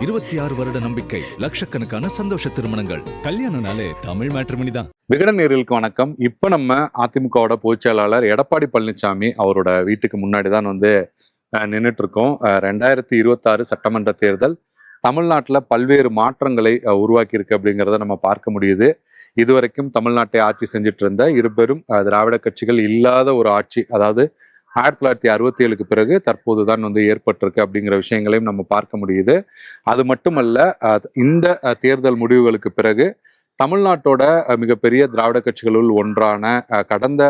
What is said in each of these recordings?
26 வருட நம்பிக்கை, லட்சக்கணக்கான சந்தோஷ திருமணங்கள். கல்யாணம்னாலே தமிழ் மேட்ரிமோனி தான். விகடன் நேயர்களுக்கு வணக்கம். இப்ப நம்ம அதிமுகவோட பொதுச் செயலாளர் எடப்பாடி பழனிசாமி அவரோட வீட்டுக்கு முன்னாடி தான் நின்றுட்டு இருக்கோம். 2026 சட்டமன்ற தேர்தல் தமிழ்நாட்டில் பல்வேறு மாற்றங்களை உருவாக்கி இருக்கு அப்படிங்கிறத நம்ம பார்க்க முடியுது. இதுவரைக்கும் தமிழ்நாட்டை ஆட்சி செஞ்சுட்டு இருந்த இருபெரும் திராவிட கட்சிகள் இல்லாத ஒரு ஆட்சி, அதாவது 1967க்கு பிறகு தற்போதுதான் ஏற்பட்டிருக்கு அப்படிங்கிற விஷயங்களையும் நம்ம பார்க்க முடியுது. அது மட்டுமல்ல, இந்த தேர்தல் முடிவுகளுக்கு பிறகு தமிழ்நாட்டோட மிகப்பெரிய திராவிட கட்சிகளுள் ஒன்றான கடந்த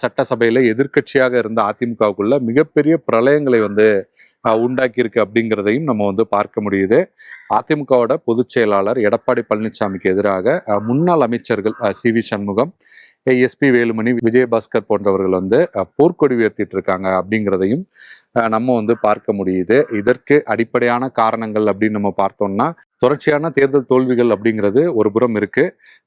சட்டசபையில எதிர்க்கட்சியாக இருந்த அதிமுகவுக்குள்ள மிகப்பெரிய பிரளயங்களை உண்டாக்கியிருக்கு அப்படிங்கிறதையும் நம்ம பார்க்க முடியுது. அதிமுகவோட பொதுச் செயலாளர் எடப்பாடி பழனிசாமிக்கு எதிராக முன்னாள் அமைச்சர்கள் சி.வி. சண்முகம், எஸ்.பி. வேலுமணி, விஜயபாஸ்கர் போன்றவர்கள் போர்க்கொடி உயர்த்திட்டு இருக்காங்க அப்படிங்கிறதையும் நம்ம பார்க்க முடியுது. இதற்கு அடிப்படையான காரணங்கள் அப்படின்னு நம்ம பார்த்தோம்னா, தொடர்ச்சியான தேர்தல் தோல்விகள் அப்படிங்கிறது ஒரு புறம் இருக்கு.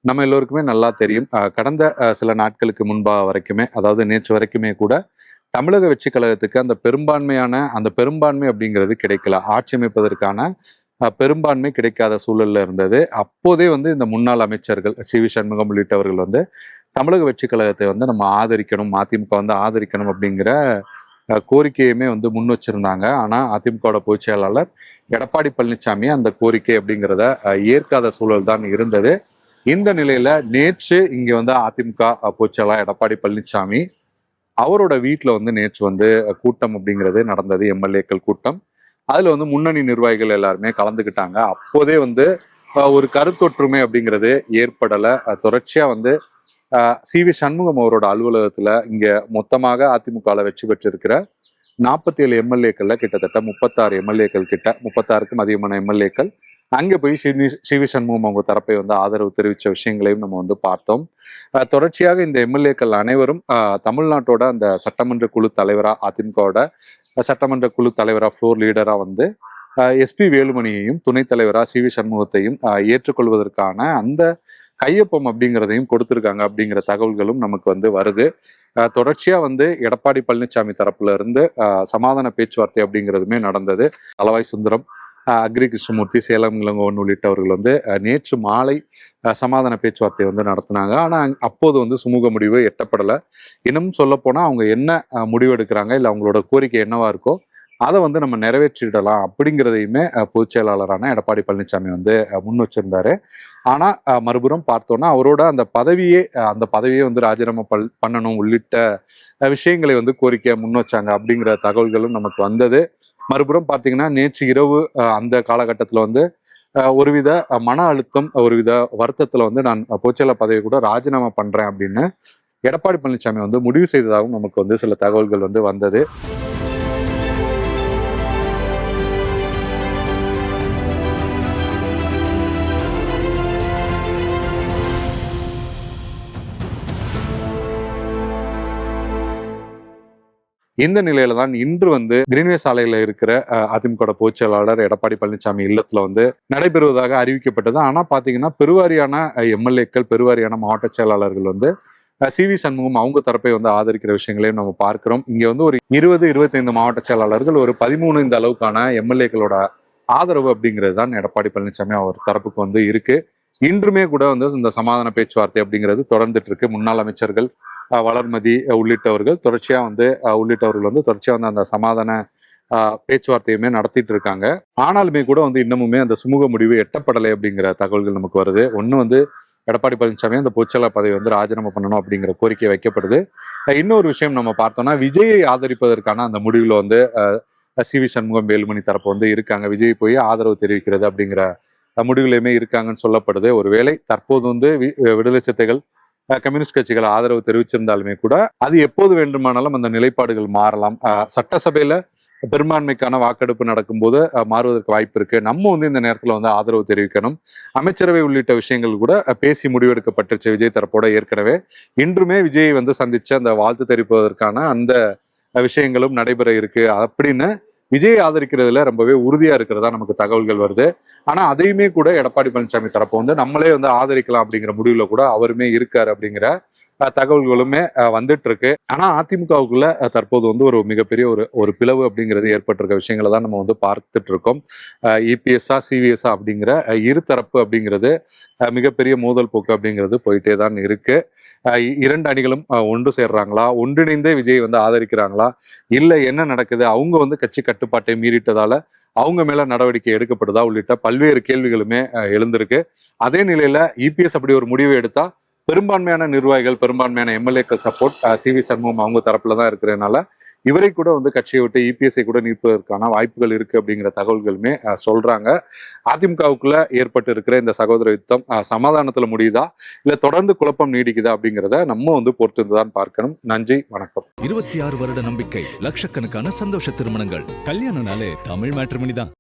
நம்ம எல்லோருக்குமே நல்லா தெரியும். கடந்த சில நாட்களுக்கு முன்பாக வரைக்குமே, அதாவது நேற்று வரைக்குமே கூட தமிழக வெற்றி கழகத்துக்கு அந்த பெரும்பான்மை அப்படிங்கிறது கிடைக்கல. ஆட்சி அமைப்பதற்கான பெரும்பான்மை கிடைக்காத சூழல்ல இருந்தது. அப்போதே இந்த முன்னாள் அமைச்சர்கள் சி.வி. சண்முகம் உள்ளிட்டவர்கள் தமிழக வெற்றி கழகத்தை நம்ம ஆதரிக்கணும், அதிமுக ஆதரிக்கணும் அப்படிங்கிற கோரிக்கையுமே முன் வச்சிருந்தாங்க. ஆனா அதிமுகவோட பொதுச் செயலாளர் எடப்பாடி பழனிசாமி அந்த கோரிக்கை அப்படிங்கிறத ஏற்காத சூழல் தான் இருந்தது. இந்த நிலையில நேற்று இங்க அதிமுக பொதுச் செயலாளர் எடப்பாடி பழனிசாமி அவரோட வீட்டுல நேற்று கூட்டம் அப்படிங்கிறது நடந்தது, எம்எல்ஏக்கள் கூட்டம். அதுல முன்னணி நிர்வாகிகள் எல்லாருமே கலந்துக்கிட்டாங்க. அப்போதே ஒரு கருத்தொற்றுமை அப்படிங்கிறது ஏற்படல. தொடர்ச்சியா சி.வி. சண்முகம் அவரோட அலுவலகத்துல இங்க மொத்தமாக அதிமுகவில் வெற்றி பெற்றிருக்கிற 47 எம்எல்ஏக்கள்ல கிட்டத்தட்ட 36 எம்எல்ஏக்கள் கிட்ட, 36க்கும் அதிகமான எம்எல்ஏக்கள் அங்கே போய் சி.வி. சண்முகம் அவங்க தரப்பை ஆதரவு தெரிவித்த விஷயங்களையும் நம்ம பார்த்தோம். தொடர்ச்சியாக இந்த எம்எல்ஏக்கள் அனைவரும் தமிழ்நாட்டோட அந்த சட்டமன்ற குழு தலைவரா, அதிமுகவோட சட்டமன்ற குழு தலைவரா, ஃப்ளோர் லீடரா எஸ்.பி. வேலுமணியையும் துணைத் தலைவரா சி.வி. சண்முகத்தையும் ஏற்றுக்கொள்வதற்கான அந்த கையொப்பம் அப்படிங்கிறதையும் கொடுத்திருக்காங்க அப்படிங்கிற தகவல்களும் நமக்கு வருது. தொடர்ச்சியா எடப்பாடி பழனிசாமி தரப்புல இருந்து சமாதான பேச்சுவார்த்தை அப்படிங்கிறதுமே நடந்தது. தளவாய் சுந்தரம், அக்ரி கிருஷ்ணமூர்த்தி, சேலம் இளங்கோவன் உள்ளிட்டவர்கள் நேற்று மாலை சமாதான பேச்சுவார்த்தை நடத்தினாங்க. ஆனா அப்போது சுமூக முடிவு எட்டப்படலை. இன்னும் சொல்ல போனா அவங்க என்ன முடிவு எடுக்கிறாங்க, இல்லை அவங்களோட கோரிக்கை என்னவா இருக்கோ அதை நம்ம நிறைவேற்றிடலாம் அப்படிங்கிறதையுமே பொதுச் செயலாளரான எடப்பாடி பழனிசாமி முன் வச்சிருந்தாரு. ஆனா மறுபுறம் பார்த்தோம்னா அவரோட அந்த பதவியே ராஜினாமா பண்ணணும் உள்ளிட்ட விஷயங்களை கோரிக்கையை முன் வச்சாங்க அப்படிங்கிற தகவல்களும் நமக்கு வந்தது. மறுபுறம் பார்த்தீங்கன்னா நேற்று இரவு அந்த காலகட்டத்தில் ஒருவித மன அழுத்தம், ஒருவித வருத்தத்துல நான் பொதுச்செயலாளர் பதவியை கூட ராஜினாமா பண்றேன் அப்படின்னு எடப்பாடி பழனிசாமி முடிவு செய்ததாகவும் நமக்கு சில தகவல்கள் வந்தது. இந்த நிலையில தான் இன்று கிரீன்வே சாலையில இருக்கிற அதிமுக பொதுச் செயலாளர் எடப்பாடி பழனிசாமி இல்லத்துல நடைபெறுவதாக அறிவிக்கப்பட்டது. ஆனா பாத்தீங்கன்னா பெருவாரியான எம்எல்ஏக்கள், பெருவாரியான மாவட்ட செயலாளர்கள் சி.வி. சண்முகம் அவங்க தரப்பை ஆதரிக்கிற விஷயங்களையும் நம்ம பார்க்கிறோம். இங்க ஒரு 20-25 மாவட்ட செயலாளர்கள், ஒரு 13 இந்த அளவுக்கான எம்எல்ஏக்களோட ஆதரவு அப்படிங்கிறது தான் எடப்பாடி பழனிசாமி அவர் தரப்புக்கு இருக்கு. இன்றுமே கூட இந்த சமாதான பேச்சுவார்த்தை அப்படிங்கிறது தொடர்ந்துட்டு இருக்கு. முன்னாள் அமைச்சர்கள் வளர்மதி உள்ளிட்டவர்கள் தொடர்ச்சியா தொடர்ச்சியா அந்த சமாதான பேச்சுவார்த்தையுமே நடத்திட்டு இருக்காங்க. ஆனாலுமே கூட இன்னமுமே அந்த சுமூக முடிவு எட்டப்படலை அப்படிங்கிற தகவல்கள் நமக்கு வருது. ஒண்ணு எடப்பாடி பழனிசாமி அந்த பொதுச்செயலாளர் பதவி ராஜினாமா பண்ணணும் அப்படிங்கிற கோரிக்கை வைக்கப்படுது. இன்னொரு விஷயம் நம்ம பார்த்தோம்னா, விஜயை ஆதரிப்பதற்கான அந்த முடிவுல சி.வி. சண்முகம், வேலுமணி தரப்பு இருக்காங்க. விஜய் போய் ஆதரவு தெரிவிக்கிறது அப்படிங்கிற முடிவுலையுமே இருக்காங்கன்னு சொல்லப்படுது. ஒருவேளை தற்போது விடுதலை சிறுத்தைகள், கம்யூனிஸ்ட் கட்சிகள் ஆதரவு தெரிவிச்சிருந்தாலுமே கூட அது எப்போது வேண்டுமானாலும் அந்த நிலைப்பாடுகள் மாறலாம். சட்டசபையில பெரும்பான்மைக்கான வாக்கெடுப்பு நடக்கும்போது மாறுவதற்கு வாய்ப்பு இருக்கு. நம்ம இந்த நேரத்துல ஆதரவு தெரிவிக்கணும். அமைச்சரவை உள்ளிட்ட விஷயங்கள் கூட பேசி முடிவெடுக்கப்பட்டுச்சு விஜய் தரப்போட. ஏற்கனவே இன்றுமே விஜய் சந்திச்ச அந்த வாழ்த்து தெரிவிப்பதற்கான அந்த விஷயங்களும் நடைபெற இருக்கு அப்படின்னு விஜய் ஆதரிக்கிறதுல ரொம்பவே உறுதியா இருக்கிறதா நமக்கு தகவல்கள் வருது. ஆனா அதையுமே கூட எடப்பாடி பழனிசாமி தரப்பு நம்மளே ஆதரிக்கலாம் அப்படிங்கிற முடிவுல கூட அவருமே இருக்காரு அப்படிங்கிற தகவல்களுமே வந்துட்டு இருக்கு. ஆனா அதிமுகவுக்குள்ள தற்போது வந்து ஒரு மிகப்பெரிய ஒரு பிளவு அப்படிங்கிறது ஏற்பட்டிருக்க விஷயங்களை தான் நம்ம வந்து பார்த்துட்டு இருக்கோம். இபிஎஸ்ஆ சிவிஎஸ்ஆ அப்படிங்கிற இருதரப்பு அப்படிங்கிறது மிகப்பெரிய மோதல் போக்கு அப்படிங்கிறது போயிட்டே தான் இருக்கு. இரண்டு அணிகளும் ஒன்று சேர்றாங்களா, ஒன்றிணைந்தே விஜய் வந்து ஆதரிக்கிறாங்களா, இல்ல என்ன நடக்குது, அவங்க வந்து கட்சி கட்டுப்பாட்டை மீறிட்டதால அவங்க மேல நடவடிக்கை எடுக்கப்படுதா உள்ளிட்ட பல்வேறு கேள்விகளுமே எழுந்திருக்கு. அதே நிலையில இபிஎஸ் அப்படி ஒரு முடிவு எடுத்தா பெரும்பான்மையான நிர்வாகிகள், பெரும்பான்மையான எம்எல்ஏக்கள் சப்போர்ட் சிவி சண்முகம் அவங்க தரப்புல தான் இருக்கிறதுனால இவரை கூட வந்து கட்சியை விட்டு இபிஎஸ்ஐ கூட நீக்குவதற்கான வாய்ப்புகள் இருக்கு அப்படிங்கிற தகவல்களுமே சொல்றாங்க. அதிமுகவுக்குள்ள ஏற்பட்டு இருக்கிற இந்த சகோதர யுத்தம் சமாதானத்துல முடியுதா, இல்ல தொடர்ந்து குழப்பம் நீடிக்குதா அப்படிங்கிறத நம்ம வந்து பொறுத்திருந்துதான் பார்க்கணும். நன்றி, வணக்கம். 26 வருட நம்பிக்கை, லட்சக்கணக்கான சந்தோஷ திருமணங்கள். கல்யாணம்னாலே தமிழ் மேட்ரிமோனி தான்.